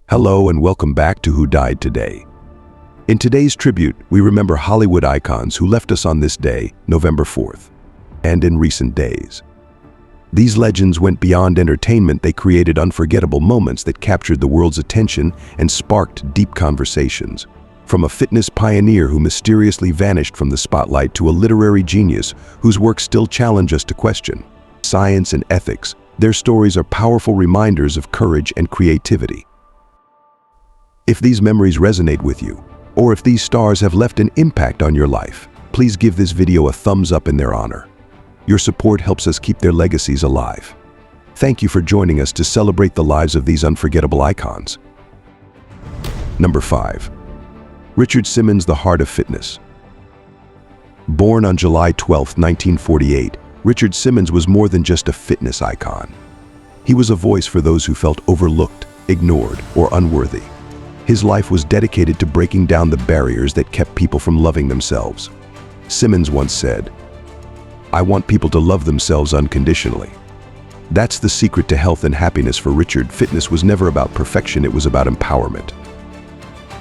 Hello and welcome back to Who Died Today. In today's tribute, we remember Hollywood icons who left us on this day, November 4th, and in recent days. These legends went beyond entertainment. They created unforgettable moments that captured the world's attention and sparked deep conversations. From a fitness pioneer who mysteriously vanished from the spotlight to a literary genius whose work still challenge us to question science and ethics, their stories are powerful reminders of courage and creativity. If these memories resonate with you, or if these stars have left an impact on your life, please give this video a thumbs up in their honor. Your support helps us keep their legacies alive. Thank you for joining us to celebrate the lives of these unforgettable icons. Number 5. Richard Simmons, the heart of fitness. Born on July 12, 1948, Richard Simmons was more than just a fitness icon. He was a voice for those who felt overlooked, ignored, or unworthy. His life was dedicated to breaking down the barriers that kept people from loving themselves. Simmons once said, "I want people to love themselves unconditionally." That's the secret to health and happiness for Richard. Fitness was never about perfection, it was about empowerment.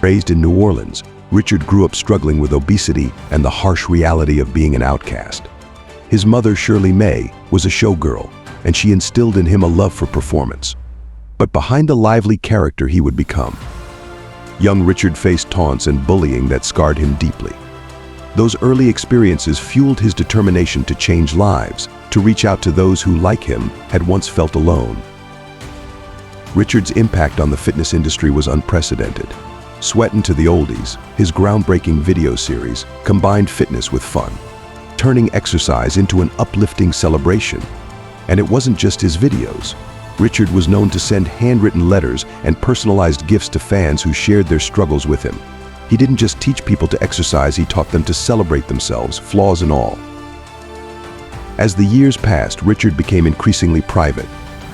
Raised in New Orleans, Richard grew up struggling with obesity and the harsh reality of being an outcast. His mother, Shirley May, was a showgirl, and she instilled in him a love for performance. But behind the lively character he would become, young Richard faced taunts and bullying that scarred him deeply. Those early experiences fueled his determination to change lives, to reach out to those who, like him, had once felt alone. Richard's impact on the fitness industry was unprecedented. Sweatin' to the Oldies, his groundbreaking video series, combined fitness with fun, turning exercise into an uplifting celebration. And it wasn't just his videos. Richard was known to send handwritten letters and personalized gifts to fans who shared their struggles with him. He didn't just teach people to exercise, he taught them to celebrate themselves, flaws and all. As the years passed, Richard became increasingly private.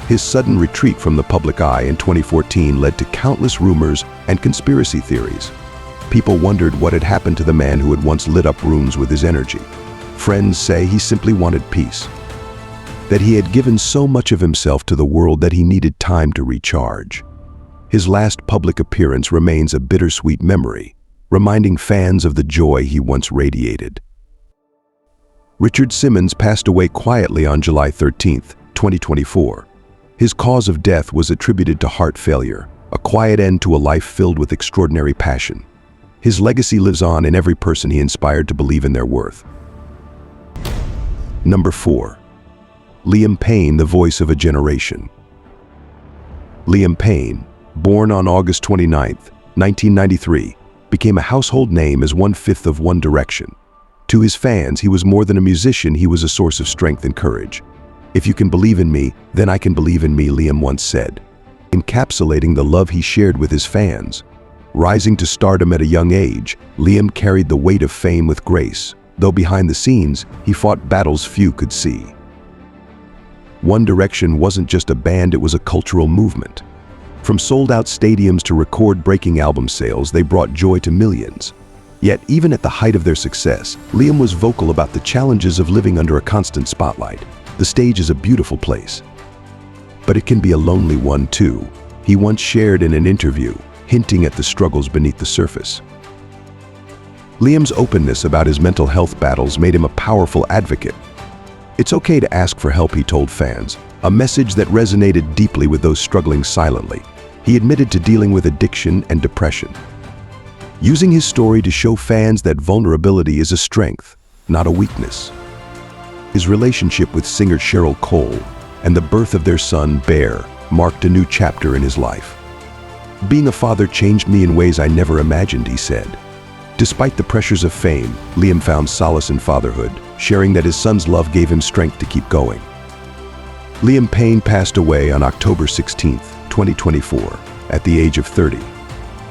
His sudden retreat from the public eye in 2014 led to countless rumors and conspiracy theories. People wondered what had happened to the man who had once lit up rooms with his energy. Friends say he simply wanted peace, that he had given so much of himself to the world that he needed time to recharge. His last public appearance remains a bittersweet memory, reminding fans of the joy he once radiated. Richard Simmons passed away quietly on July 13, 2024. His cause of death was attributed to heart failure, a quiet end to a life filled with extraordinary passion. His legacy lives on in every person he inspired to believe in their worth. Number 4. Liam Payne, the voice of a generation. Liam Payne, born on August 29, 1993, became a household name as one-fifth of One Direction. To his fans, he was more than a musician, he was a source of strength and courage. "If you can believe in me, then I can believe in me," Liam once said, encapsulating the love he shared with his fans. Rising to stardom at a young age, Liam carried the weight of fame with grace, though behind the scenes, he fought battles few could see. One Direction wasn't just a band, it was a cultural movement. From sold-out stadiums to record-breaking album sales, they brought joy to millions. Yet, even at the height of their success, Liam was vocal about the challenges of living under a constant spotlight. "The stage is a beautiful place, but it can be a lonely one too," he once shared in an interview, hinting at the struggles beneath the surface. Liam's openness about his mental health battles made him a powerful advocate. "It's okay to ask for help," he told fans, a message that resonated deeply with those struggling silently. He admitted to dealing with addiction and depression, using his story to show fans that vulnerability is a strength, not a weakness. His relationship with singer Cheryl Cole and the birth of their son, Bear, marked a new chapter in his life. "Being a father changed me in ways I never imagined," he said. Despite the pressures of fame, Liam found solace in fatherhood, sharing that his son's love gave him strength to keep going. Liam Payne passed away on October 16, 2024, at the age of 30.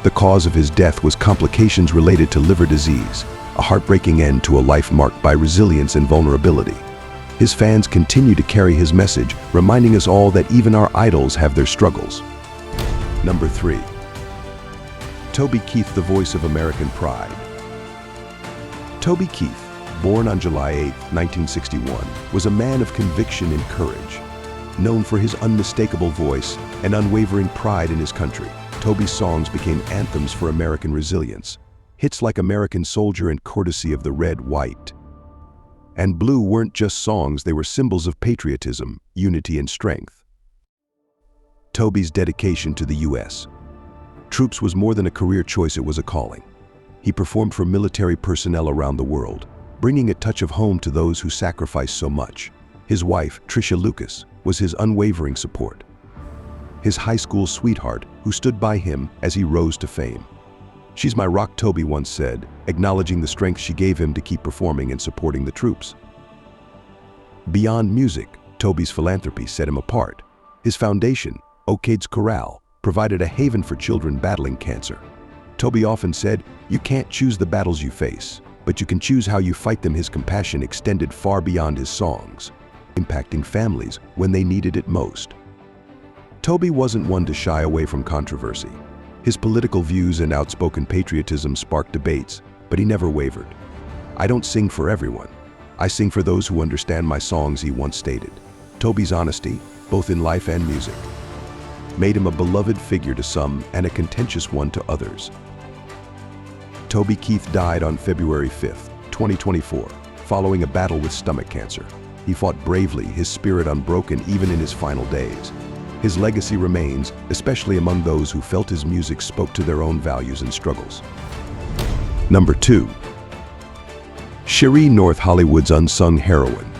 The cause of his death was complications related to liver disease, a heartbreaking end to a life marked by resilience and vulnerability. His fans continue to carry his message, reminding us all that even our idols have their struggles. Number 3. Toby Keith, the voice of American pride. Toby Keith, born on July 8, 1961, was a man of conviction and courage. Known for his unmistakable voice and unwavering pride in his country, Toby's songs became anthems for American resilience. Hits like American Soldier and Courtesy of the Red, White, and Blue weren't just songs, they were symbols of patriotism, unity, and strength. Toby's dedication to the U.S. troops was more than a career choice, it was a calling. He performed for military personnel around the world, bringing a touch of home to those who sacrificed so much. His wife, Tricia Lucas, was his unwavering support. His high school sweetheart, who stood by him as he rose to fame. "She's my rock," Toby once said, acknowledging the strength she gave him to keep performing and supporting the troops. Beyond music, Toby's philanthropy set him apart. His foundation, Kids Corral, provided a haven for children battling cancer. Toby often said, "You can't choose the battles you face, but you can choose how you fight them." His compassion extended far beyond his songs, impacting families when they needed it most. Toby wasn't one to shy away from controversy. His political views and outspoken patriotism sparked debates, but he never wavered. "I don't sing for everyone. I sing for those who understand my songs," he once stated. Toby's honesty, both in life and music, made him a beloved figure to some and a contentious one to others. Toby Keith died on February 5, 2024, following a battle with stomach cancer. He fought bravely, his spirit unbroken even in his final days. His legacy remains, especially among those who felt his music spoke to their own values and struggles. Number 2. Sheree North, Hollywood's unsung heroine.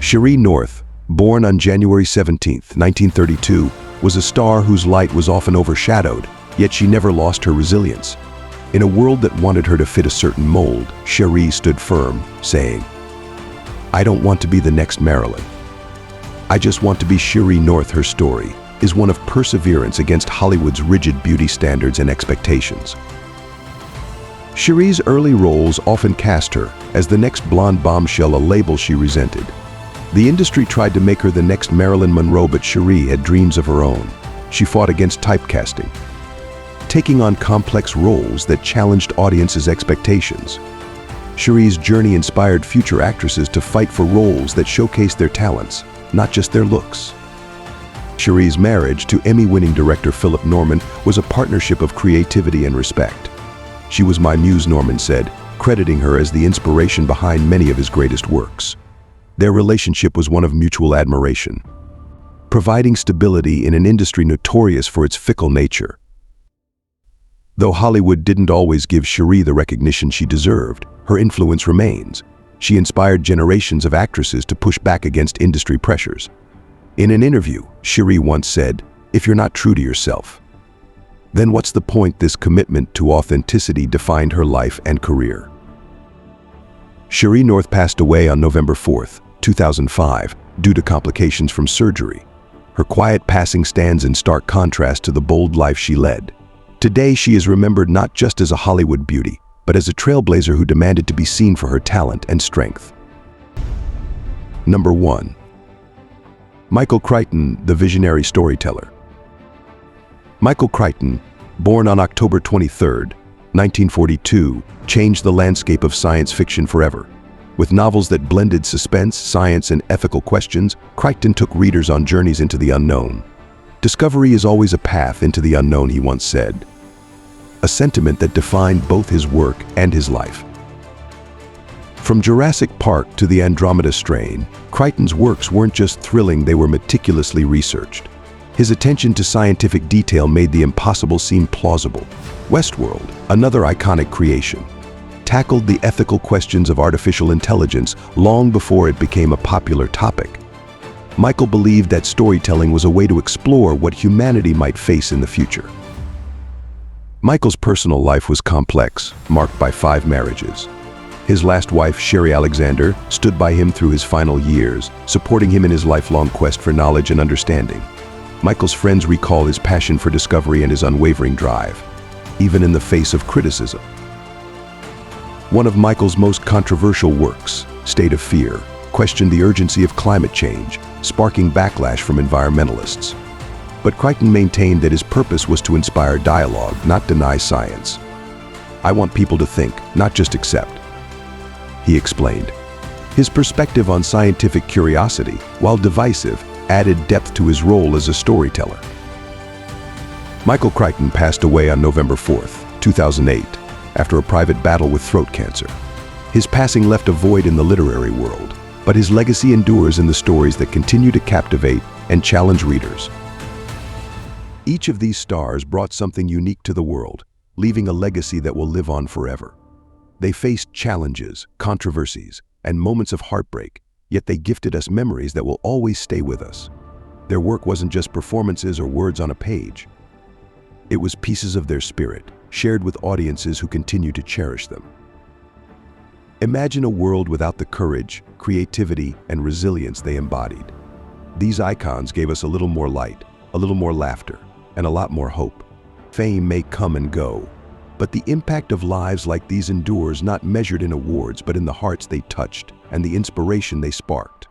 Sheree North, born on January 17, 1932, was a star whose light was often overshadowed, yet she never lost her resilience. In a world that wanted her to fit a certain mold, Sheree stood firm, saying, "I don't want to be the next Marilyn. I just want to be Sheree North." Her story is one of perseverance against Hollywood's rigid beauty standards and expectations. Sheree's early roles often cast her as the next blonde bombshell, a label she resented. The industry tried to make her the next Marilyn Monroe, but Sheree had dreams of her own. She fought against typecasting, taking on complex roles that challenged audiences' expectations. Sheree's journey inspired future actresses to fight for roles that showcased their talents, not just their looks. Sheree's marriage to Emmy-winning director Philip Norman was a partnership of creativity and respect. "She was my muse," Norman said, crediting her as the inspiration behind many of his greatest works. Their relationship was one of mutual admiration, providing stability in an industry notorious for its fickle nature. Though Hollywood didn't always give Sheree the recognition she deserved, her influence remains. She inspired generations of actresses to push back against industry pressures. In an interview, Sheree once said, "If you're not true to yourself, then what's the point?" This commitment to authenticity defined her life and career. Sheree North passed away on November 4, 2005, due to complications from surgery. Her quiet passing stands in stark contrast to the bold life she led. Today, she is remembered not just as a Hollywood beauty, but as a trailblazer who demanded to be seen for her talent and strength. Number 1. Michael Crichton, the visionary storyteller. Michael Crichton, born on October 23, 1942, changed the landscape of science fiction forever. With novels that blended suspense, science, and ethical questions, Crichton took readers on journeys into the unknown. "Discovery is always a path into the unknown," he once said, a sentiment that defined both his work and his life. From Jurassic Park to the Andromeda Strain, Crichton's works weren't just thrilling, they were meticulously researched. His attention to scientific detail made the impossible seem plausible. Westworld, another iconic creation, tackled the ethical questions of artificial intelligence long before it became a popular topic. Michael believed that storytelling was a way to explore what humanity might face in the future. Michael's personal life was complex, marked by 5 marriages. His last wife, Sheree Alexander, stood by him through his final years, supporting him in his lifelong quest for knowledge and understanding. Michael's friends recall his passion for discovery and his unwavering drive, even in the face of criticism. One of Michael's most controversial works, State of Fear, questioned the urgency of climate change, sparking backlash from environmentalists. But Crichton maintained that his purpose was to inspire dialogue, not deny science. "I want people to think, not just accept," he explained. His perspective on scientific curiosity, while divisive, added depth to his role as a storyteller. Michael Crichton passed away on November 4th, 2008, after a private battle with throat cancer. His passing left a void in the literary world, but his legacy endures in the stories that continue to captivate and challenge readers. Each of these stars brought something unique to the world, leaving a legacy that will live on forever. They faced challenges, controversies, and moments of heartbreak, yet they gifted us memories that will always stay with us. Their work wasn't just performances or words on a page. It was pieces of their spirit, shared with audiences who continue to cherish them. Imagine a world without the courage, creativity, and resilience they embodied. These icons gave us a little more light, a little more laughter, and a lot more hope. Fame may come and go, but the impact of lives like these endures, not measured in awards but in the hearts they touched and the inspiration they sparked.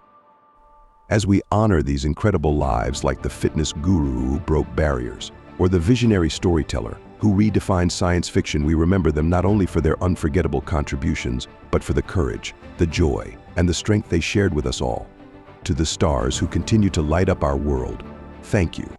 As we honor these incredible lives, like the fitness guru who broke barriers, or the visionary storyteller who redefined science fiction, we remember them not only for their unforgettable contributions, but for the courage, the joy, and the strength they shared with us all. To the stars who continue to light up our world, thank you.